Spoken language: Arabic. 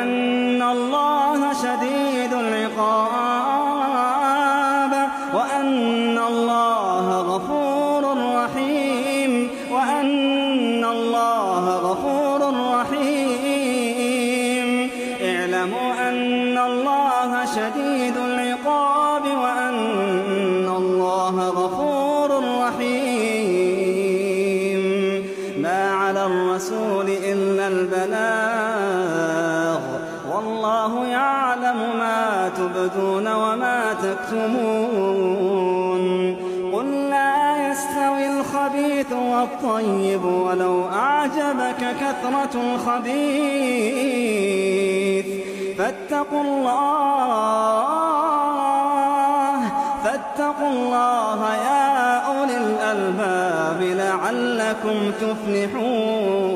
أن الله شديد العقاب وأن الله غفور رحيم اعلموا أن الله شديد العقاب وأن الله غفور رحيم. ما على الرسول إلا البلاغ والله يعلم ما تبدون وما تكتمون. قل لا يستوي الخبيث والطيب ولو أعجبك كثرة الخبيث فاتقوا الله يا أولي الألباب لعلكم تفلحون.